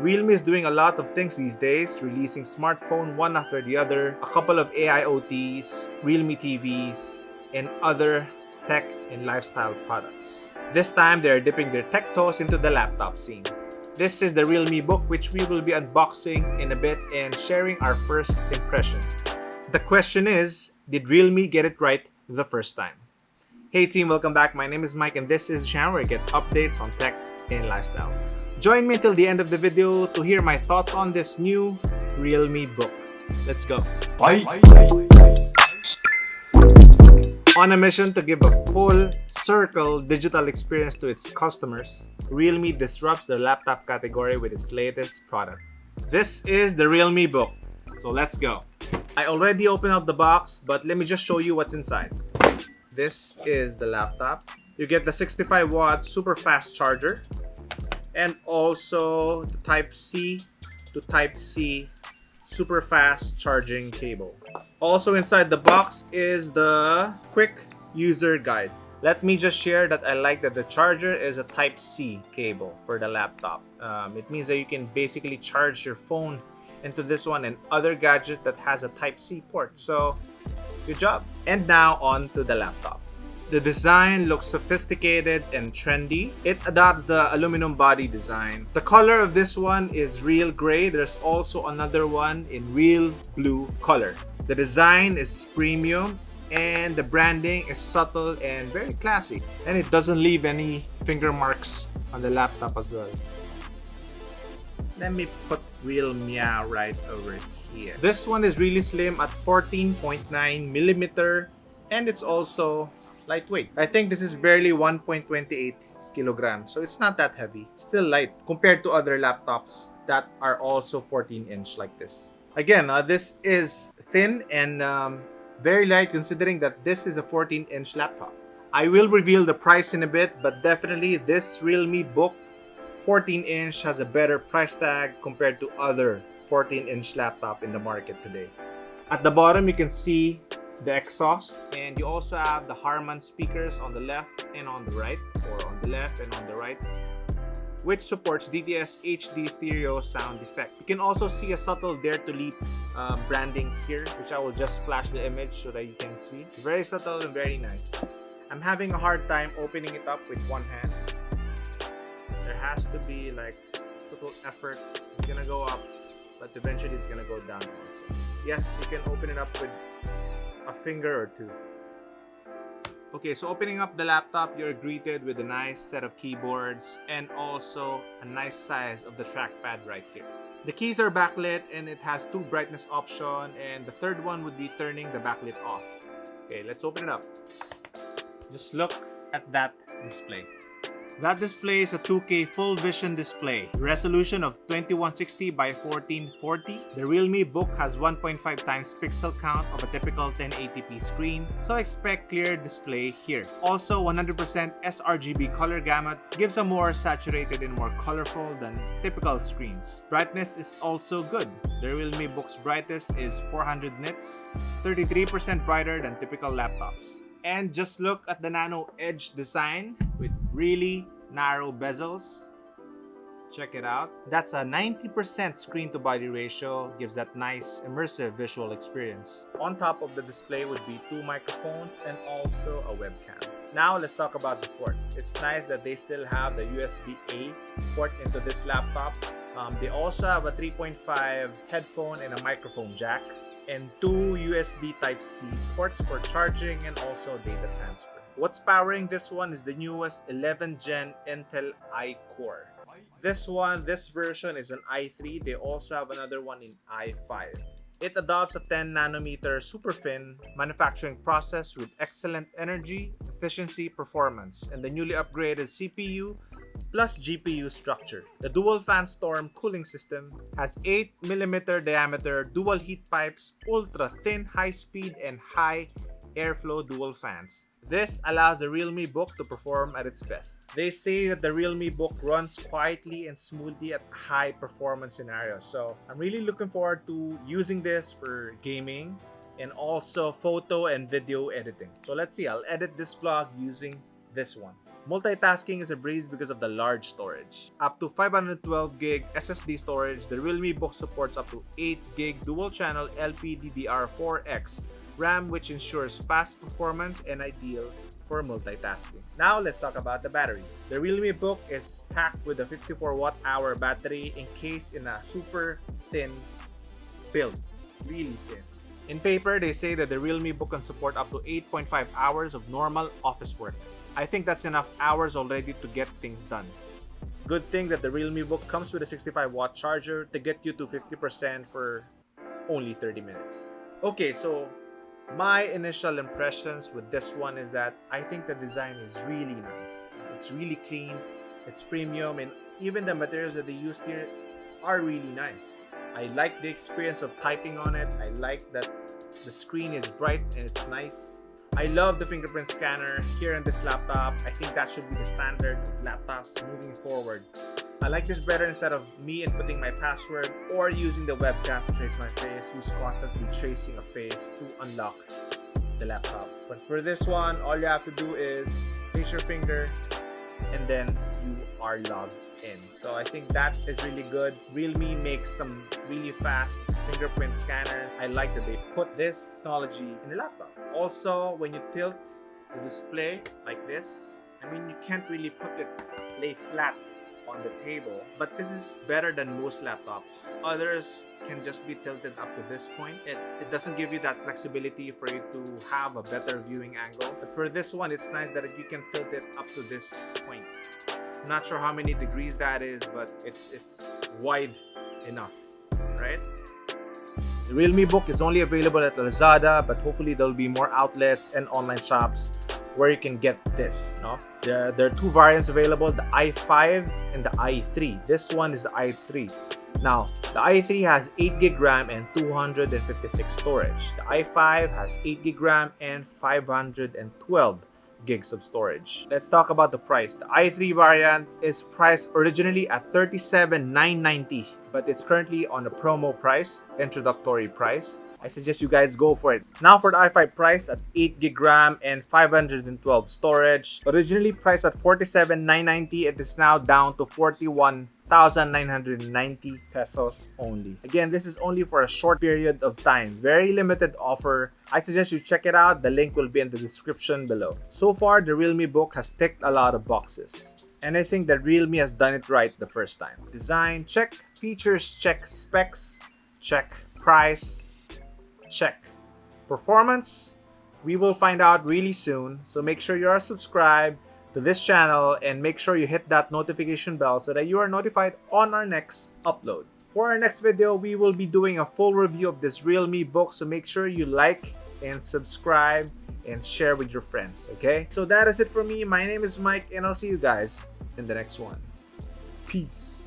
Realme is doing a lot of things these days, releasing smartphone one after the other, a couple of AIOTs, Realme TVs, and other tech and lifestyle products. This time, they are dipping their tech toes into the laptop scene. This is the Realme book, which we will be unboxing in a bit and sharing our first impressions. The question is, did Realme get it right the first time? Hey team, welcome back. My name is Mike and this is the channel where I get updates on tech and lifestyle. Join me till the end of the video to hear my thoughts on this new Realme book. Let's go. Bye. On a mission to give a full circle digital experience to its customers, Realme disrupts the laptop category with its latest product. This is the Realme book. So let's go. I already opened up the box, but let me just show you what's inside. This is the laptop. You get the 65-watt super fast charger and also the Type-C to Type-C super fast charging cable. Also inside the box is the quick user guide. Let me just share that I like that the charger is a Type-C cable for the laptop. It means that you can basically charge your phone into this one and other gadgets that has a Type-C port. So, good job. And now on to the laptop. The design looks sophisticated and trendy. It adopts the aluminum body design. The color of this one is real gray. There's also another one in real blue color. The design is premium and the branding is subtle and very classy. And it doesn't leave any finger marks on the laptop as well. Let me put real meow right over here. This one is really slim at 14.9 millimeter and it's also lightweight. I think this is barely 1.28 kilograms, so it's not that heavy. Still light compared to other laptops that are also 14-inch like this. Again, this is thin and very light considering that this is a 14-inch laptop. I will reveal the price in a bit, but definitely this Realme Book 14-inch has a better price tag compared to other 14-inch laptop in the market today. At the bottom, you can see the exhaust, and you also have the Harman speakers on the left and on the right, or on the left and on the right, which supports DTS HD stereo sound effect. You can also see a subtle Dare to Leap branding here, which I will just flash the image so that you can see. Very subtle and very nice. I'm having a hard time opening it up with one hand. There has to be like subtle effort. It's gonna go up, but eventually it's gonna go down also. Yes, you can open it up with a finger or two. Okay, so opening up the laptop, you're greeted with a nice set of keyboards and also a nice size of the trackpad right here. The keys are backlit and it has two brightness options, and the third one would be turning the backlit off. Okay, let's open it up. Just look at that display. That display is a 2K full vision display, resolution of 2160 by 1440. The Realme Book has 1.5 times pixel count of a typical 1080p screen, so expect clear display here. Also, 100% sRGB color gamut gives a more saturated and more colorful than typical screens. Brightness is also good. The Realme Book's brightest is 400 nits, 33% brighter than typical laptops. And just look at the Nano Edge Design with really narrow bezels. Check it out. That's a 90% screen to body ratio, gives that nice immersive visual experience. On top of the display would be two microphones and also a webcam. Now let's talk about the ports. It's nice that they still have the USB-A port into this laptop. They also have a 3.5 headphone and a microphone jack, and two USB Type-C ports for charging and also data transfer. What's powering this one is the newest 11th gen Intel i-Core. This version is an i3. They also have another one in i5. It adopts a 10 nanometer super fin manufacturing process with excellent energy, efficiency, performance, and the newly upgraded CPU plus GPU structure. The dual fan storm cooling system has 8mm diameter dual heat pipes, ultra thin high speed and high airflow dual fans. This allows the Realme Book to perform at its best. They say that the Realme Book runs quietly and smoothly at high performance scenarios. So I'm really looking forward to using this for gaming and also photo and video editing. So let's see, I'll edit this vlog using this one. Multitasking is a breeze because of the large storage. Up to 512 gig SSD storage, the Realme Book supports up to 8 gig dual-channel LPDDR4X RAM, which ensures fast performance and ideal for multitasking. Now let's talk about the battery. The Realme Book is packed with a 54 watt-hour battery encased in a super thin build, really thin. In paper, they say that the Realme Book can support up to 8.5 hours of normal office work. I think that's enough hours already to get things done. Good thing that the Realme Book comes with a 65 watt charger to get you to 50% for only 30 minutes. Okay, so my initial impressions with this one is that I think the design is really nice. It's really clean, it's premium, and even the materials that they used here are really nice. I like the experience of typing on it. I like that the screen is bright and it's nice. I love the fingerprint scanner here in this laptop. I think that should be the standard of laptops moving forward. I like this better instead of me inputting my password or using the webcam to trace my face, who's constantly tracing a face to unlock the laptop. But for this one, all you have to do is place your finger and then you are logged in. So I think that is really good. Realme makes some really fast fingerprint scanners. I like that they put this technology in the laptop. Also, when you tilt the display like this, I mean, you can't really put it lay flat on the table, but this is better than most laptops. Others can just be tilted up to this point. It doesn't give you that flexibility for you to have a better viewing angle. But for this one, it's nice that you can tilt it up to this point. I'm not sure how many degrees that is, but it's wide enough, right? The Realme Book is only available at Lazada, but hopefully there'll be more outlets and online shops where you can get this. No? There are two variants available, the i5 and the i3. This one is the i3. Now, the i3 has 8 gig RAM and 256 storage. The i5 has 8 gig RAM and 512 gigs of storage. Let's talk about the price. The i3 variant is priced originally at $37,990, but it's currently on a promo price, introductory price. I suggest you guys go for it. Now for the i5 price at 8 gig RAM and 512 storage. Originally priced at $47,990, it is now down to 41,990 pesos only. Again, this is only for a short period of time. Very limited offer. I suggest you check it out. The link will be in the description below. So far, the Realme Book has ticked a lot of boxes. And I think that Realme has done it right the first time. Design, check. Features, check. Specs, check. Price, check. Performance, we will find out really soon. So make sure you are subscribed to this channel and make sure you hit that notification bell so that you are notified on our next upload. For our next video, we will be doing a full review of this Realme Book. So make sure you like and subscribe and share with your friends, okay? So that is it for me. My name is Mike and I'll see you guys in the next one. Peace.